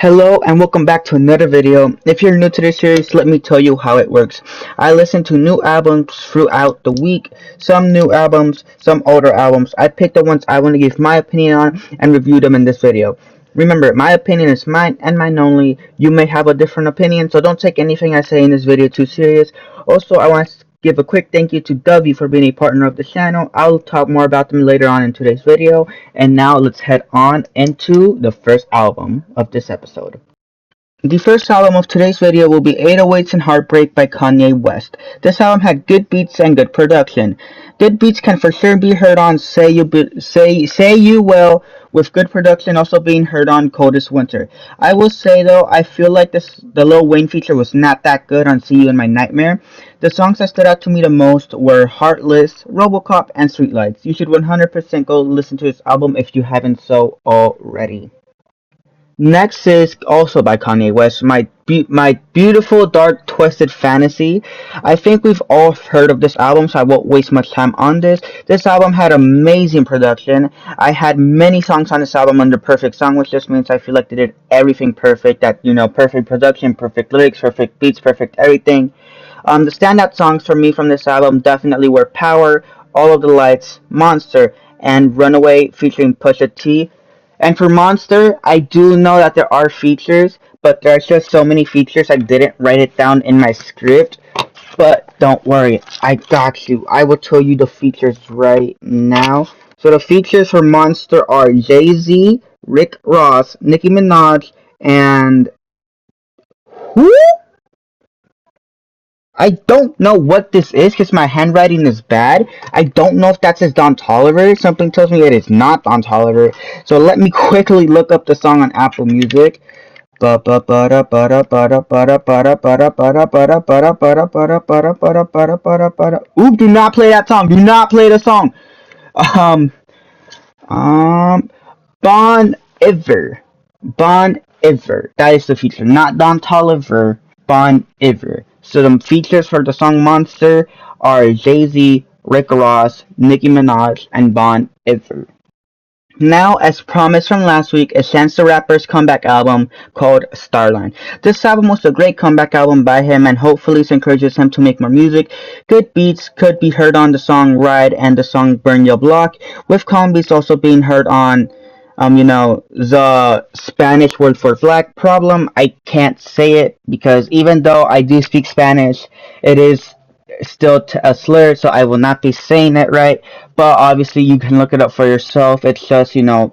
Hello and welcome back to another video. If you're new to this series, let me tell you how it works. I listen to new albums throughout the week, some new albums, some older albums. I pick the ones I want to give my opinion on and review them in this video. Remember, my opinion is mine and mine only. You may have a different opinion, so don't take anything I say in this video too serious. Also, I want to give a quick thank you to Dubby for being a partner of the channel. I'll talk more about them later on in today's video. And now let's head on into the first album of this episode. The first album of today's video will be 808s and Heartbreak by Kanye West. This album had good beats and good production. Good beats can for sure be heard on Say You Will, with good production also being heard on Coldest Winter. I will say though, I feel like the Lil Wayne feature was not that good on See You in My Nightmare. The songs that stood out to me the most were Heartless, Robocop, and Streetlights. You should 100% go listen to this album if you haven't so already. Next is also by Kanye West, My Beautiful Dark Twisted Fantasy. I think we've all heard of this album, so I won't waste much time on this. This album had amazing production. I had many songs on this album under perfect song, which just means I feel like they did everything perfect. That, perfect production, perfect lyrics, perfect beats, perfect everything. The standout songs for me from this album definitely were Power, All of the Lights, Monster, and Runaway featuring Pusha T. And for Monster, I do know that there are features, but there's just so many features I didn't write it down in my script. But don't worry, I got you. I will tell you the features right now. So the features for Monster are Jay-Z, Rick Ross, Nicki Minaj, and who? I don't know what this is because my handwriting is bad. I don't know if that says Don Toliver. Something tells me it is not Don Toliver. So let me quickly look up the song on Apple Music. Ooh, do not play that song. Do not play the song. Bon Iver. Bon Iver. That is the feature. Not Don Toliver. Bon Iver. So the features for the song Monster are Jay-Z, Rick Ross, Nicki Minaj, and Bon Iver. Now, as promised from last week, is Chance the Rapper's comeback album called Starline. This album was a great comeback album by him, and hopefully this encourages him to make more music. Good beats could be heard on the song Ride and the song Burn Your Block, with calm beats also being heard on the Spanish word for black problem. I can't say it because even though I do speak Spanish, it is still a slur, so I will not be saying it right. But obviously, you can look it up for yourself. It's just, the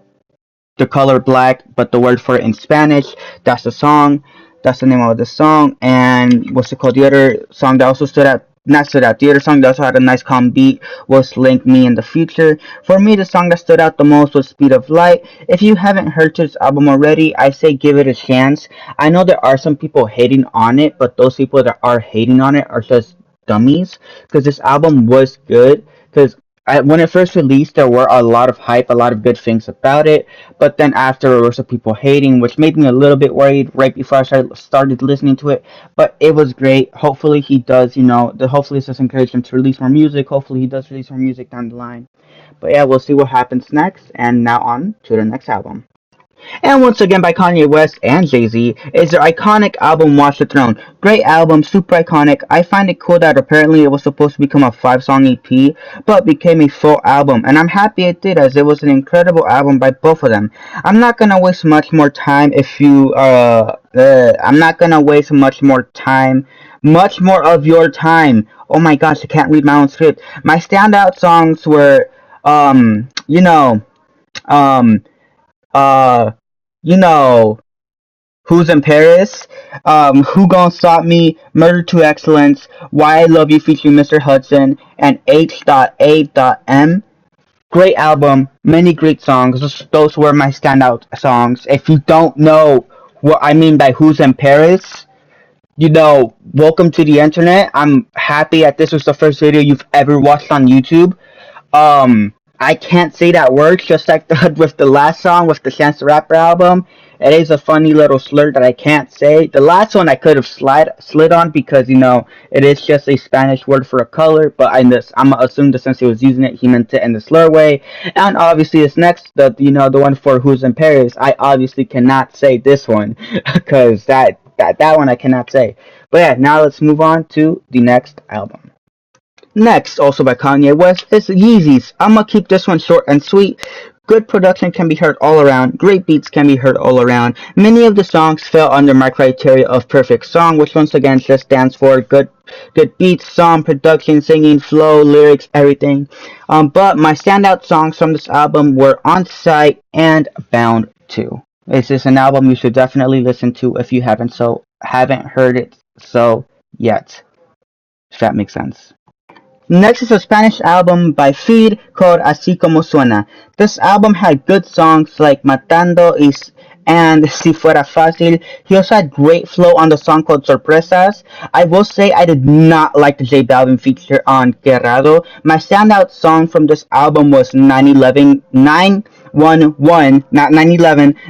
color black, but the word for it in Spanish. That's the song. That's the name of the song. And what's it called? The other song that also stood out. Not stood out. The other song that also had a nice calm beat was Link Me in the Future. For me, the song that stood out the most was Speed of Light. If you haven't heard this album already, I say give it a chance. I know there are some people hating on it, but those people that are hating on it are just dummies. Because this album was good. Because when it first released, there were a lot of hype, a lot of good things about it, but then after there were some people hating, which made me a little bit worried right before I started listening to it, but it was great. Hopefully he does, hopefully this has encouraged him to release more music. Hopefully he does release more music down the line. But yeah, we'll see what happens next, and now on to the next album. And once again by Kanye West and Jay-Z is their iconic album Watch the Throne. Great album, super iconic. I find it cool that apparently it was supposed to become a 5-song EP, but became a full album, and I'm happy it did as it was an incredible album by both of them. I'm not gonna waste much more time much more of your time. Oh my gosh, I can't read my own script. My standout songs were, Who's in Paris, Who Gon' Stop Me, Murder to Excellence, Why I Love You featuring Mr. Hudson, and H.A.M. Great album, many great songs. Those were my standout songs. If you don't know what I mean by Who's in Paris, welcome to the internet. I'm happy that this was the first video you've ever watched on YouTube. I can't say that word, just like with the last song, with the Chance the Rapper album. It is a funny little slur that I can't say. The last one I could have slid on because it is just a Spanish word for a color, but I'm gonna assume that since he was using it, he meant it in the slur way. And obviously, this next, the one for Who's in Paris, I obviously cannot say this one because that one I cannot say. But yeah, now let's move on to the next album. Next, also by Kanye West, is Yeezus. I'ma keep this one short and sweet. Good production can be heard all around. Great beats can be heard all around. Many of the songs fell under my criteria of perfect song, which once again just stands for good beats, song, production, singing, flow, lyrics, everything. But my standout songs from this album were On Sight and Bound to. This is an album you should definitely listen to if you haven't heard it so yet. If that makes sense. Next is a Spanish album by FEID called Así Como Suena. This album had good songs like Matando and Si Fuera Fácil. He also had great flow on the song called Sorpresas. I will say I did not like the J Balvin feature on Querrado. My standout song from this album was 911, not 911,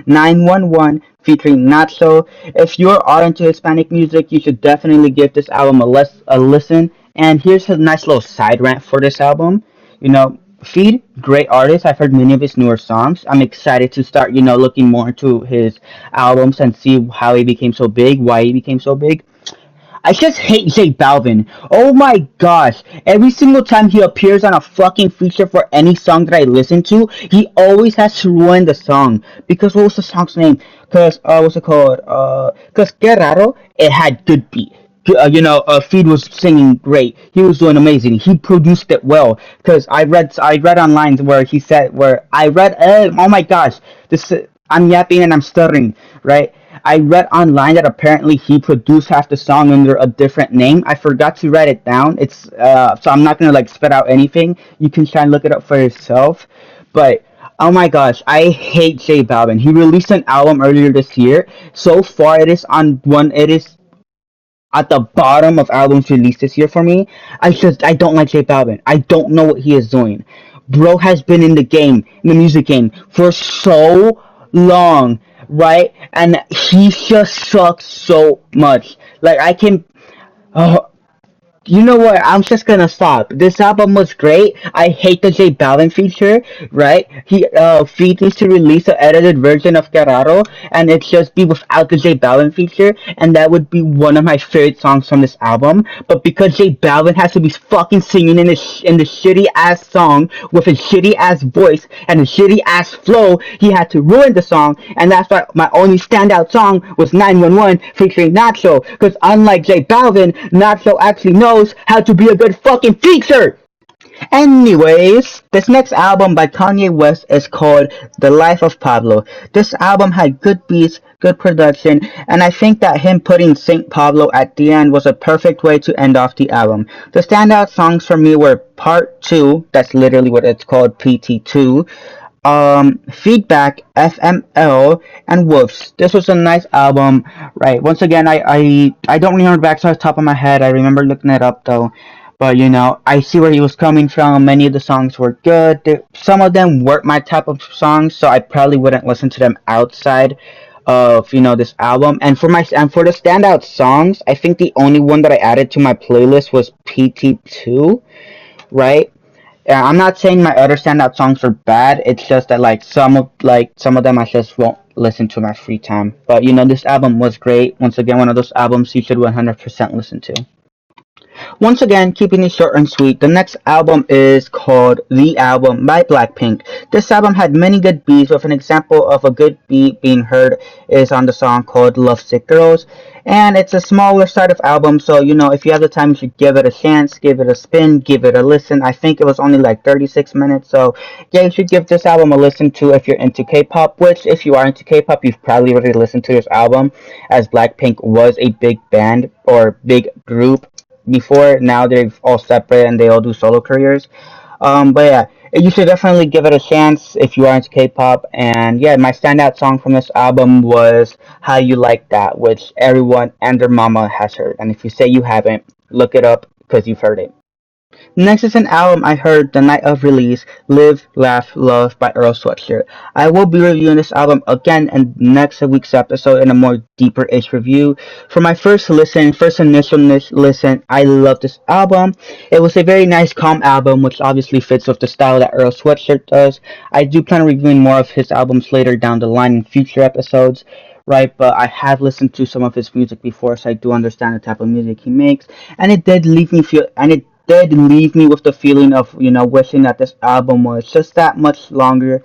911 featuring Nacho. If you are into Hispanic music, you should definitely give this album a listen. And here's a nice little side rant for this album. FEID, great artist. I've heard many of his newer songs. I'm excited to start, looking more into his albums and see how he became so big, why he became so big. I just hate J Balvin. Oh my gosh. Every single time he appears on a fucking feature for any song that I listen to, he always has to ruin the song. Because what was the song's name? What's it called? Cause Que Raro, it had good beat. FEID was singing great. He was doing amazing. He produced it well. Cause I read online oh my gosh, I'm yapping and I'm stuttering, right? I read online that apparently he produced half the song under a different name. I forgot to write it down. It's so I'm not gonna like spit out anything. You can try and look it up for yourself. But oh my gosh, I hate J Balvin. He released an album earlier this year. So far, it is at the bottom of albums released this year for me. I don't like J Balvin. I don't know what he is doing. Bro has been in the music game for so long, right? And he just sucks so much. Like I can, uh, you know what? I'm just gonna stop. This album was great. I hate the J Balvin feature, right? Feed needs to release an edited version of Guerrero, and it just be without the J Balvin feature, and that would be one of my favorite songs from this album. But because J Balvin has to be fucking singing in the shitty ass song with a shitty ass voice and a shitty ass flow, he had to ruin the song, and that's why my only standout song was 911 featuring Nacho. Because unlike J Balvin, Nacho actually knows how to be a good fucking feature. Anyways, this next album by Kanye West is called The Life of Pablo. This album had good beats, good production, and I think that him putting Saint Pablo at the end was a perfect way to end off the album. The standout songs for me were Part 2, that's literally what it's called, PT2, Feedback, FML, and Wolves. This was a nice album, right? Once again, I don't remember back to the top of my head. I remember looking it up though. But I see where he was coming from. Many of the songs were good. Some of them weren't my type of songs, so I probably wouldn't listen to them outside of this album. And for the standout songs, I think the only one that I added to my playlist was PT2, right? Yeah, I'm not saying my other standout songs are bad. It's just that some of them I just won't listen to in my free time. But this album was great. Once again, one of those albums you should 100% listen to. Once again, keeping it short and sweet, the next album is called The Album by BLACKPINK. This album had many good beats, with an example of a good beat being heard is on the song called Lovesick Girls. And it's a smaller side of album, so if you have the time, you should give it a chance, give it a spin, give it a listen. I think it was only like 36 minutes, so yeah, you should give this album a listen to if you're into K-pop, which if you are into K-pop, you've probably already listened to this album, as BLACKPINK was a big band or big group before. Now they've all separate and they all do solo careers. But yeah, you should definitely give it a chance if you are into K-pop. And yeah, my standout song from this album was How You Like That, which everyone and their mama has heard. And if you say you haven't, look it up because you've heard it. Next is an album I heard the night of release, Live, Laugh, Love by Earl Sweatshirt. I will be reviewing this album again in next week's episode in a more deeper-ish review. For my first initial listen, I love this album. It was a very nice, calm album, which obviously fits with the style that Earl Sweatshirt does. I do plan on reviewing more of his albums later down the line in future episodes. Right, but I have listened to some of his music before, so I do understand the type of music he makes, and it did leave me with the feeling of wishing that this album was just that much longer,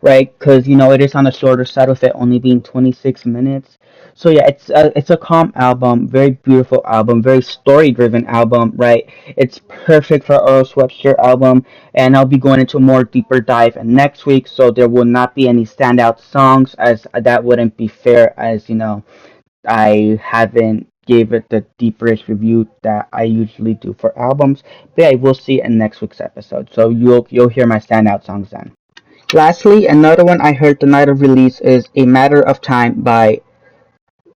right? Because it is on the shorter side with it only being 26 minutes. So yeah, it's a calm album, very beautiful album, very story driven album, right? It's perfect for Earl Sweatshirt album, and I'll be going into a more deeper dive next week. So there will not be any standout songs, as that wouldn't be fair, as I haven't gave it the deepest review that I usually do for albums. But yeah, we'll see in next week's episode. So you'll hear my standout songs then. Lastly, another one I heard the night of release is A Matter of Time by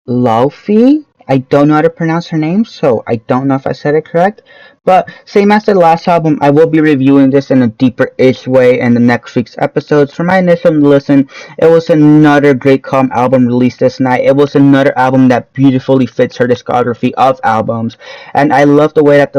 Laufey. I don't know how to pronounce her name, so I don't know if I said it correct. But same as the last album, I will be reviewing this in a deeper-ish way in the next week's episodes. For my initial listen, it was another great calm album released this night. It was another album that beautifully fits her discography of albums, and I love the way that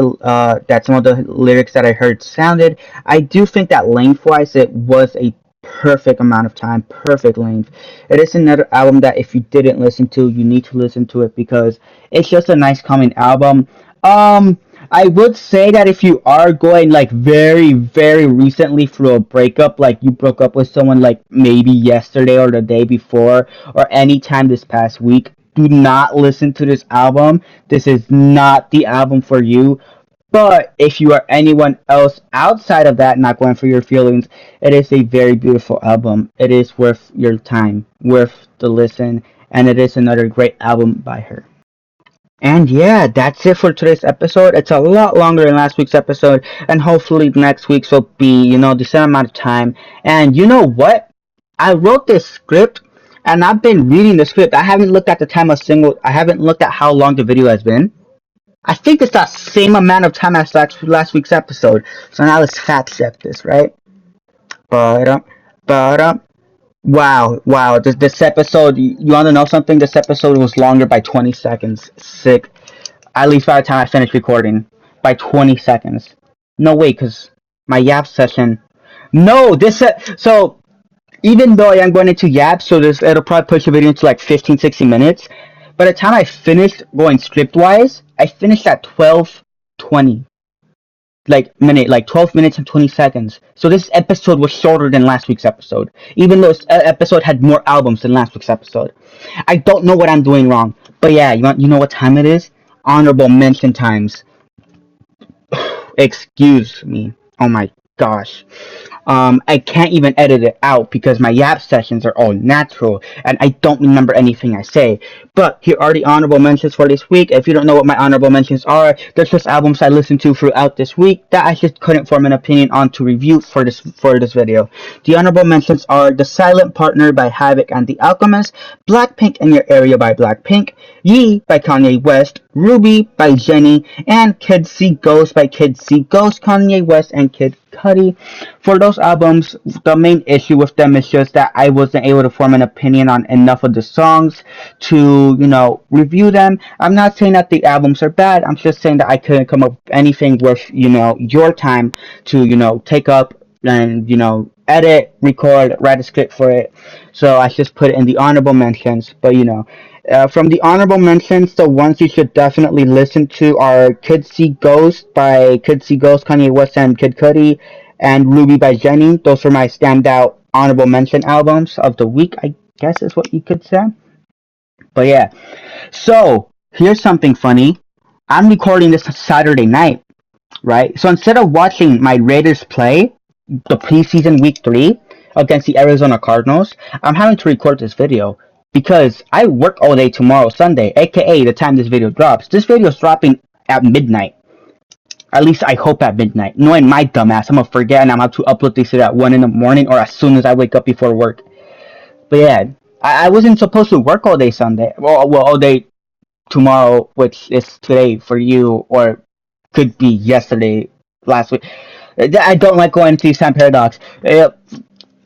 that some of the lyrics that I heard sounded. I do think that lengthwise, it was a perfect amount of time, perfect length. It is another album that if you didn't listen to, you need to listen to it because it's just a nice calming album. I would say that if you are going like very, very recently through a breakup, like you broke up with someone like maybe yesterday or the day before or any time this past week, do not listen to this album. This is not the album for you. But if you are anyone else outside of that, not going for your feelings, it is a very beautiful album. It is worth your time, worth the listen, and it is another great album by her. And yeah, that's it for today's episode. It's a lot longer than last week's episode, and hopefully next week's will be, the same amount of time. And you know what? I wrote this script, and I've been reading the script. I haven't looked at how long the video has been. I think it's that same amount of time as last week's episode. So now let's fact check this, right? But wow. This episode, you want to know something? This episode was longer by 20 seconds. Sick. At least by the time I finished recording, by 20 seconds. No way, cause my Yap session. No, so even though I am going into Yap, so it'll probably push the video into like 15, 16 minutes. By the time I finished going script wise, I finished at 12:20. Like 12 minutes and 20 seconds. So this episode was shorter than last week's episode. Even though this episode had more albums than last week's episode. I don't know what I'm doing wrong. But yeah, you know what time it is? Honorable mention times. Excuse me. Oh my gosh. I can't even edit it out because my Yap sessions are all natural and I don't remember anything I say. But here are the honorable mentions for this week. If you don't know what my honorable mentions are, they're just albums I listened to throughout this week that I just couldn't form an opinion on to review for this video. The honorable mentions are The Silent Partner by Havoc and The Alchemist, Blackpink in Your Area by Blackpink, Yee by Kanye West, Ruby by Jennie, and Kids See Ghosts by Kids See Ghosts, Kanye West and Kid Cudi. For those albums, the main issue with them is just that I wasn't able to form an opinion on enough of the songs to, review them. I'm not saying that the albums are bad. I'm just saying that I couldn't come up with anything worth, your time to, take up and, edit, record, write a script for it. So I just put it in the honorable mentions. But, from the honorable mentions, the ones you should definitely listen to are Kids See Ghosts by Kids See Ghosts, Kanye West and Kid Cudi, and Ruby by Jennie. Those are my standout honorable mention albums of the week, I guess is what you could say. But yeah, so here's something funny. I'm recording this Saturday night, right? So instead of watching my Raiders play the preseason week 3 against the Arizona Cardinals, I'm having to record this video because I work all day tomorrow, Sunday, aka the time this video drops. This video is dropping at midnight. At least I hope at midnight. Knowing my dumbass, I'm gonna forget and I'm gonna have to upload this shit at 1 in the morning or as soon as I wake up before work. But yeah, I wasn't supposed to work all day Sunday. Well, all day tomorrow, which is today for you, or could be yesterday last week. I don't like going to these time paradox.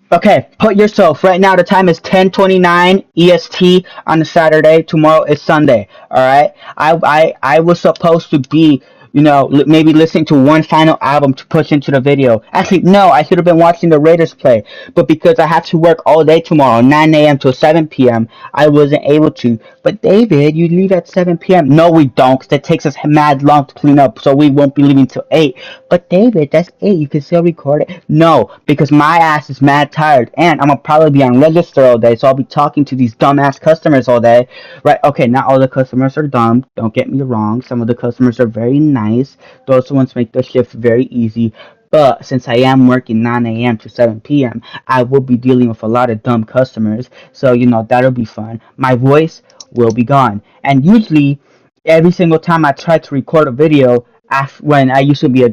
Okay, put yourself right now. The time is 10:29 EST on a Saturday. Tomorrow is Sunday. All right. I was supposed to be, maybe listening to one final album to push into the video. Actually, no, I should have been watching the Raiders play, but because I have to work all day tomorrow, 9 a.m. to 7 p.m., I wasn't able to. But David, you leave at 7 p.m. No, we don't, 'cause it takes us mad long to clean up, so we won't be leaving till 8. But David, that's 8. You can still record it. No, because my ass is mad tired, and I'm gonna probably be on register all day, so I'll be talking to these dumbass customers all day. Right? Okay, not all the customers are dumb. Don't get me wrong. Some of the customers are very nice. Those ones make the shift very easy. But since I am working 9 a.m. to 7 p.m., I will be dealing with a lot of dumb customers. So, that'll be fun. My voice will be gone. And usually, every single time I try to record a video, when I used to be a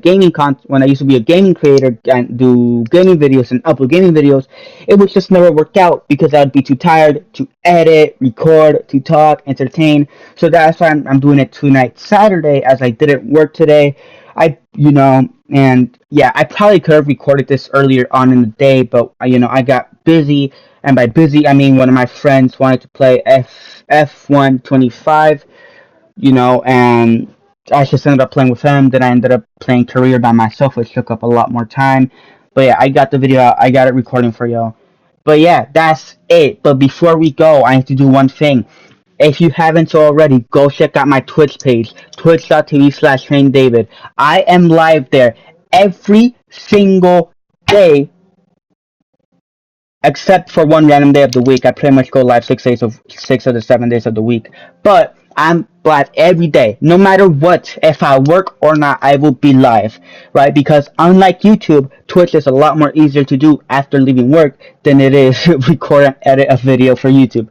when I used to be a gaming creator and do gaming videos and upload gaming videos, it would just never work out because I'd be too tired to edit, record, to talk, entertain. So that's why I'm doing it tonight, Saturday, as I didn't work today. And yeah, I probably could have recorded this earlier on in the day, but I got busy, and by busy I mean one of my friends wanted to play F125, and I just ended up playing with him. Then I ended up playing career by myself, which took up a lot more time. But yeah, I got the video out. I got it recording for y'all. But yeah, that's it. But before we go, I have to do one thing. If you haven't already, go check out my Twitch page, twitch.tv/TrainDavid. I am live there every single day except for one random day of the week. I pretty much go live 6 of the 7 days of the week. But I'm live every day, no matter what. If I work or not, I will be live, right? Because unlike YouTube, Twitch is a lot more easier to do after leaving work than it is record and edit a video for YouTube.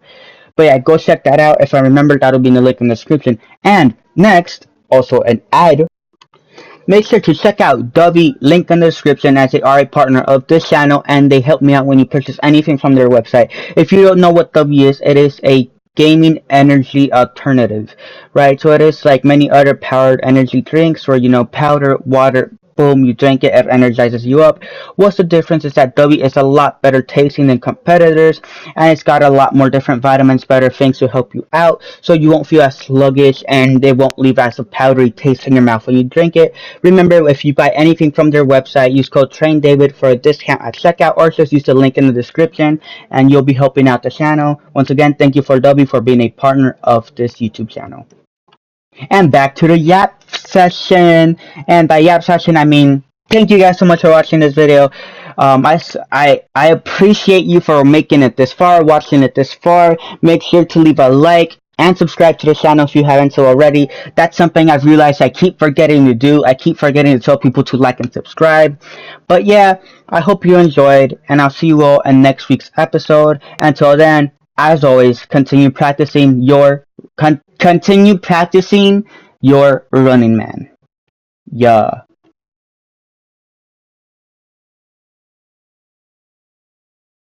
But yeah, go check that out. If I remember, that'll be in the link in the description. And next, also an ad. Make sure to check out Dubby, link in the description, as they are a partner of this channel and they help me out when you purchase anything from their website. If you don't know what Dubby is, it is a gaming energy alternative, right? So it is like many other powered energy drinks where, powder, water, boom, you drink it, it energizes you up. What's the difference is that Dubby is a lot better tasting than competitors, and it's got a lot more different vitamins, better things to help you out, so you won't feel as sluggish and they won't leave as a powdery taste in your mouth when you drink it. Remember, if you buy anything from their website, use code TrainDavid for a discount at checkout, or just use the link in the description and you'll be helping out the channel. Once again, thank you for Dubby for being a partner of this YouTube channel. And back to the yap session. And by yap session, I mean thank you guys so much for watching this video. I appreciate you for making it this far, watching it this far. Make sure to leave a like and subscribe to the channel if you haven't so already. That's something I've realized I keep forgetting to do. I keep forgetting to tell people to like and subscribe. But yeah, I hope you enjoyed, and I'll see you all in next week's episode. Until then, as always, continue practicing your Running Man. Yeah.